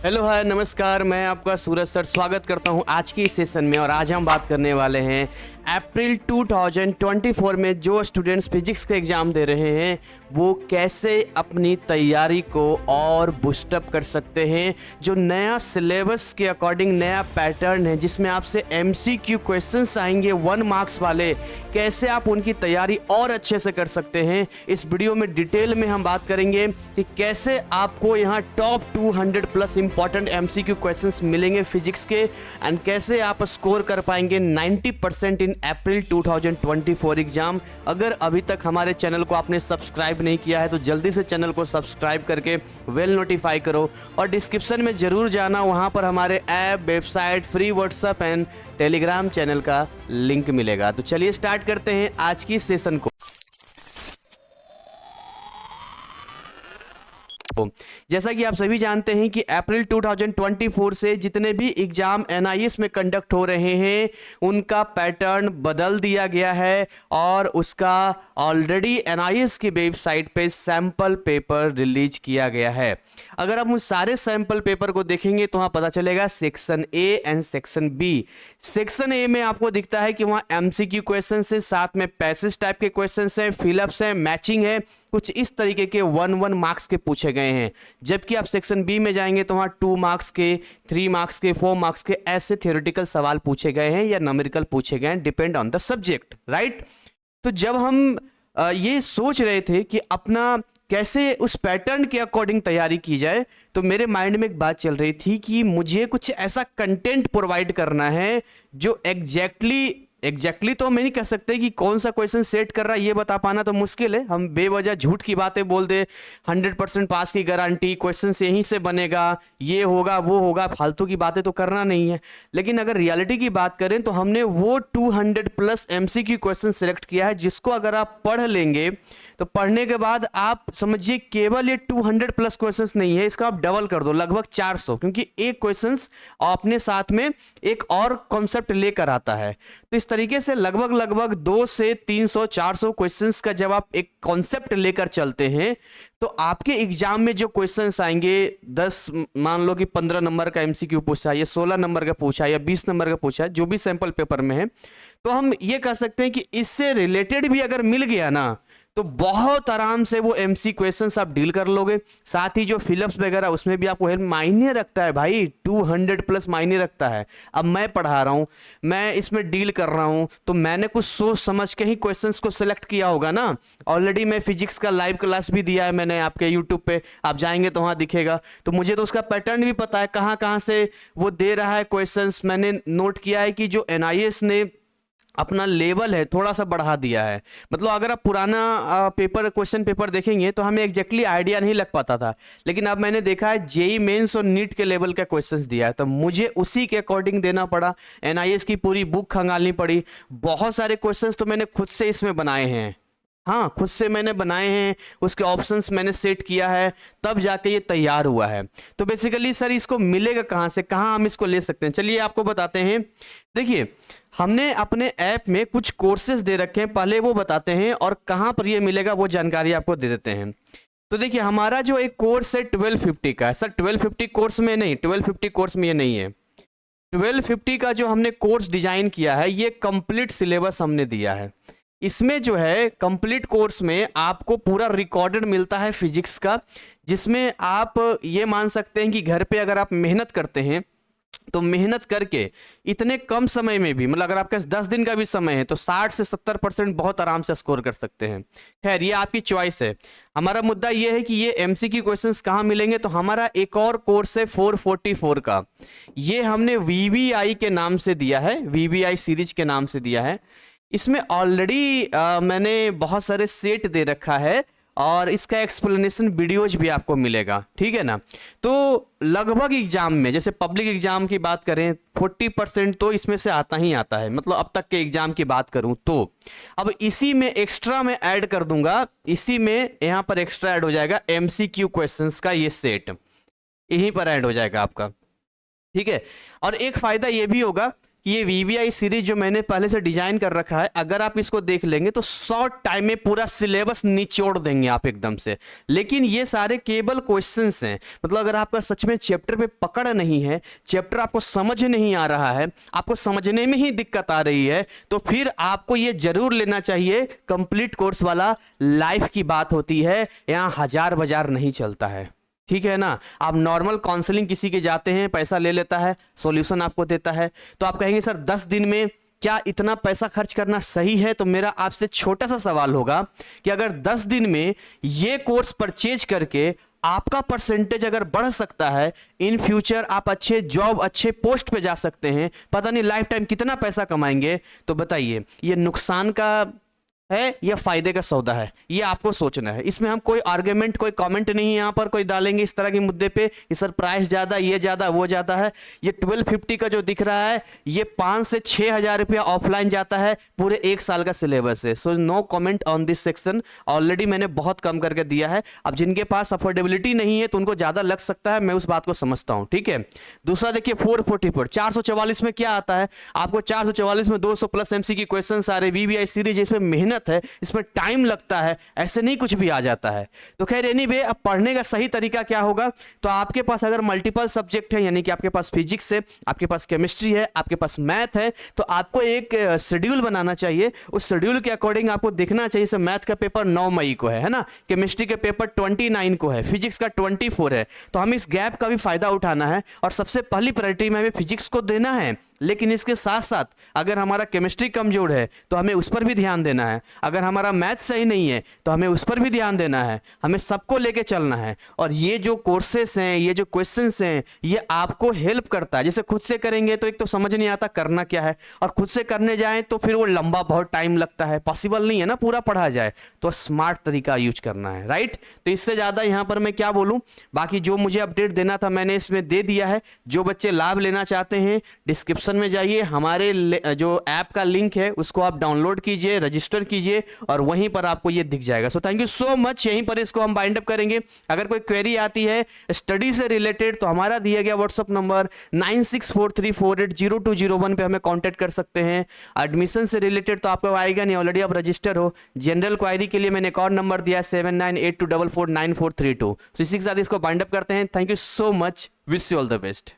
Hello hi नमस्कार, मैं आपका सूरज सर स्वागत करता हूं आज की इस सेशन में। और आज हम बात करने वाले हैं अप्रैल 2024 में जो स्टूडेंट्स फिजिक्स के एग्ज़ाम दे रहे हैं वो कैसे अपनी तैयारी को और बूस्टअप कर सकते हैं। जो नया सिलेबस के अकॉर्डिंग नया पैटर्न है जिसमें आपसे एमसीक्यू क्वेश्चंस आएंगे 1 मार्क्स वाले, कैसे आप उनकी तैयारी और अच्छे से कर सकते हैं। इस वीडियो में डिटेल में हम बात करेंगे कि कैसे आपको यहाँ top 200 plus important MCQ questions मिलेंगे फिजिक्स के, एंड कैसे आप स्कोर कर पाएंगे 90% इन अप्रैल 2024 एग्जाम। अगर अभी तक हमारे चैनल को आपने सब्सक्राइब नहीं किया है तो जल्दी से चैनल को सब्सक्राइब करके वेल नोटिफाई करो, और डिस्क्रिप्शन में जरूर जाना, वहां पर हमारे app, website, free WhatsApp and Telegram channel का लिंक मिलेगा। तो चलिए स्टार्ट करते हैं आज की सेशन को। जैसा कि आप सभी जानते हैं कि अप्रैल 2024 से जितने भी एग्जाम एनआईएस में कंडक्ट हो रहे हैं उनका पैटर्न बदल दिया गया है, और उसका ऑलरेडी एनआईएस की वेबसाइट पे सैंपल पेपर रिलीज किया गया है। अगर आप उन सारे सैंपल पेपर को देखेंगे तो वहां पता चलेगा section A and section B. Section A में आपको दिखता है कि वहां एमसीक्यू क्वेश्चन है, साथ में पैसेज टाइप के क्वेश्चन है, फिलअप्स है, मैचिंग है, कुछ इस तरीके के 1 मार्क्स के पूछे गए हैं। जबकि आप सेक्शन बी में जाएंगे तो वहां 2 मार्क्स के, 3 मार्क्स के, 4 मार्क्स के ऐसे थ्योरेटिकल सवाल पूछे गए हैं या न्यूमेरिकल पूछे गए हैं, depend on the subject, right. तो जब हम ये सोच रहे थे कि अपना कैसे उस पैटर्न के अकॉर्डिंग तैयारी की जाए, तो मेरे माइंड में एक बात चल रही थी कि मुझे कुछ ऐसा कंटेंट प्रोवाइड करना है जो एग्जैक्टली तो हम नहीं कह सकते कि कौन सा क्वेश्चन सेट कर रहा है, ये बता पाना तो मुश्किल है। हम बेवजह झूठ की बातें बोल दे, 100% पास की गारंटी, क्वेश्चन यहीं से बनेगा, ये होगा वो होगा, फालतू की बातें तो करना नहीं है। लेकिन अगर रियलिटी की बात करें तो हमने वो 200 प्लस एमसीक्यू क्वेश्चन सेलेक्ट किया है जिसको अगर आप पढ़ लेंगे तो पढ़ने के बाद आप समझिए केवल ये 200 प्लस क्वेश्चंस नहीं है, इसका आप डबल कर दो, लगभग 400, क्योंकि एक क्वेश्चंस अपने साथ में एक और कॉन्सेप्ट लेकर आता है। तो इस तरीके से लगभग 2 से 300 400 क्वेश्चंस का जब आप एक कॉन्सेप्ट लेकर चलते हैं तो आपके एग्जाम में जो क्वेश्चंस आएंगे, 10 मान लो कि 15 नंबर का एमसीक्यू पूछा है या 16 नंबर का पूछा है या 20 नंबर का पूछा है, जो भी सैंपल पेपर में है, तो हम ये कह सकते हैं कि इससे रिलेटेड भी अगर मिल गया ना तो बहुत आराम से वो एमसी क्वेश्चंस आप डील कर लोगे। साथ ही जो फिलअप्स वगैरह उसमें भी आपको हेल्प मायने रखता है भाई, 200 प्लस मायने रखता है। अब मैं पढ़ा रहा हूँ, मैं इसमें डील कर रहा हूँ, तो मैंने कुछ सोच समझ के ही क्वेश्चंस को सिलेक्ट किया होगा ना। ऑलरेडी मैं फिजिक्स का लाइव क्लास भी दिया है मैंने आपके यूट्यूब पे, आप जाएंगे तो वहाँ दिखेगा। तो मुझे तो उसका पैटर्न भी पता है, कहाँ कहाँ से वो दे रहा है क्वेश्चंस। मैंने नोट किया है कि जो एनआईएस ने अपना लेवल है थोड़ा सा बढ़ा दिया है। मतलब अगर आप पुराना क्वेश्चन पेपर देखेंगे तो हमें एग्जैक्टली आइडिया नहीं लग पाता था, लेकिन अब मैंने देखा है जेई मेंस और नीट के लेवल का क्वेश्चंस दिया है, तो मुझे उसी के अकॉर्डिंग देना पड़ा। एनआईएस की पूरी बुक खंगालनी पड़ी। बहुत सारे क्वेश्चंस तो मैंने खुद से इसमें बनाए हैं, हाँ खुद से मैंने बनाए हैं, उसके ऑप्शंस मैंने सेट किया है, तब जाके ये तैयार हुआ है। तो बेसिकली सर इसको मिलेगा कहाँ से, कहाँ हम इसको ले सकते हैं, चलिए आपको बताते हैं। देखिए हमने अपने ऐप में कुछ कोर्सेज दे रखे हैं, पहले वो बताते हैं और कहाँ पर ये मिलेगा वो जानकारी आपको दे देते हैं। तो देखिए हमारा जो एक कोर्स है 1250 का है। सर 1250 कोर्स में नहीं, 1250 कोर्स में ये नहीं है। 1250 का जो हमने कोर्स डिजाइन किया है ये कंप्लीट सिलेबस हमने दिया है। इसमें जो है कंप्लीट कोर्स में आपको पूरा रिकॉर्डेड मिलता है फिजिक्स का, जिसमें आप ये मान सकते हैं कि घर पे अगर आप मेहनत करते हैं तो मेहनत करके इतने कम समय में भी, मतलब अगर आपके 10 दिन का भी समय है तो 60 से 70% बहुत आराम से स्कोर कर सकते हैं। खैर ये आपकी चॉइस है। हमारा मुद्दा ये है कि ये एमसीक्यू क्वेश्चंस कहाँ मिलेंगे, तो हमारा एक और कोर्स है 444 का, ये हमने वीवीआई के नाम से दिया है, वीवीआई सीरीज के नाम से दिया है। इसमें ऑलरेडी मैंने बहुत सारे सेट दे रखा है और इसका एक्सप्लेनेशन वीडियोज भी आपको मिलेगा, ठीक है ना। तो लगभग एग्जाम में, जैसे पब्लिक एग्जाम की बात करें, 40% तो इसमें से आता ही आता है, मतलब अब तक के एग्जाम की बात करूं तो। अब इसी में एक्स्ट्रा मैं ऐड कर दूंगा, इसी में यहां पर एक्स्ट्रा ऐड हो जाएगा एमसीक्यू क्वेश्चंस का ये सेट, यहीं पर ऐड हो जाएगा आपका, ठीक है। और एक फायदा ये भी होगा कि ये VVI सीरीज जो मैंने पहले से डिजाइन कर रखा है, अगर आप इसको देख लेंगे तो शॉर्ट टाइम में पूरा सिलेबस निचोड़ देंगे आप एकदम से। लेकिन ये सारे केवल क्वेश्चंस हैं, मतलब अगर आपका सच में चैप्टर पे पकड़ नहीं है, चैप्टर आपको समझ नहीं आ रहा है, आपको समझने में ही दिक्कत आ रही है, तो फिर आपको ये जरूर लेना चाहिए कंप्लीट कोर्स वाला। लाइफ की बात होती है, यहाँ हजार बाजार नहीं चलता है, ठीक है ना। आप नॉर्मल काउंसलिंग किसी के जाते हैं, पैसा ले लेता है, सॉल्यूशन आपको देता है, तो आप कहेंगे सर 10 दिन में क्या इतना पैसा खर्च करना सही है? तो मेरा आपसे छोटा सा सवाल होगा कि अगर 10 दिन में ये कोर्स परचेज करके आपका परसेंटेज अगर बढ़ सकता है, इन फ्यूचर आप अच्छे जॉब, अच्छे पोस्ट पे जा सकते हैं, पता नहीं लाइफ टाइम कितना पैसा कमाएंगे, तो बताइए ये नुकसान का है या फायदे का सौदा है? ये आपको सोचना है। इसमें हम कोई आर्ग्यूमेंट, कोई कमेंट नहीं यहाँ पर कोई डालेंगे इस तरह के मुद्दे पे कि सर प्राइस ज्यादा, ये ज्यादा, वो ज्यादा है। ये 1250 का जो दिख रहा है, ये 5 से 6 हजार रुपया ऑफलाइन जाता है, पूरे 1 साल का सिलेबस है। So no comment on this section, already मैंने बहुत कम करके दिया है। अब जिनके पास अफोर्डेबिलिटी नहीं है तो उनको ज्यादा लग सकता है, मैं उस बात को समझता हूँ, ठीक है। दूसरा देखिए 444 444 में क्या आता है आपको? 444 में 200 प्लस MCQ क्वेश्चन आ रहे, VVI सीरीज, इसमें मेहनत है, इसमें टाइम लगता है, ऐसे नहीं कुछ भी आ जाता है। तो खैर एनीवे, अब पढ़ने का सही तरीका क्या होगा? तो आपके पास अगर मल्टीपल सब्जेक्ट है, यानी कि आपके पास फिजिक्स है, आपके पास केमिस्ट्री है, आपके पास मैथ है, तो आपको एक शेड्यूल बनाना चाहिए। उस शेड्यूल के अकॉर्डिंग आपको देखना चाहिए। जैसे मैथ का पेपर 9 मई को है ना, केमिस्ट्री के पेपर 29 को है, फिजिक्स का 24 है, तो हम इस गैप का भी फायदा उठाना है और सबसे पहली प्रायोरिटी में हमें फिजिक्स को देना है। लेकिन इसके साथ साथ अगर हमारा केमिस्ट्री कमजोर है तो हमें उस पर भी ध्यान देना है, अगर हमारा मैथ सही नहीं है तो हमें उस पर भी ध्यान देना है, हमें सबको लेके चलना है। और ये जो कोर्सेस हैं, ये जो क्वेश्चंस हैं, ये आपको हेल्प करता है। जैसे खुद से करेंगे तो एक तो समझ नहीं आता करना क्या है, और खुद से करने जाएं तो फिर वो लंबा बहुत टाइम लगता है, पॉसिबल नहीं है ना पूरा पढ़ा जाए, तो स्मार्ट तरीका यूज करना है, राइट। तो इससे ज्यादा यहाँ पर मैं क्या बोलूँ, बाकी जो मुझे अपडेट देना था मैंने इसमें दे दिया है। जो बच्चे लाभ लेना चाहते हैं, डिस्क्रिप्शन में जाइए, हमारे जो ऐप का लिंक है उसको आप डाउनलोड कीजिए, रजिस्टर कीजिए, और वहीं पर आपको ये दिख जाएगा। So thank you so much. यहीं पर इसको हम बाइंड अप करेंगे। अगर कोई क्वेरी आती है स्टडी से रिलेटेड तो हमारा दिया गया व्हाट्सअप नंबर 9643480201 पे हमें कांटेक्ट कर सकते हैं। एडमिशन से रिलेटेड तो आपको आएगा नहीं, ऑलरेडी आप रजिस्टर हो। जनरल क्वायरी के लिए मैंने एक और नंबर दिया है 7982449432। तो इसी के साथ इसको बाइंड अप करते हैं। Thank you so much, wish you all the best.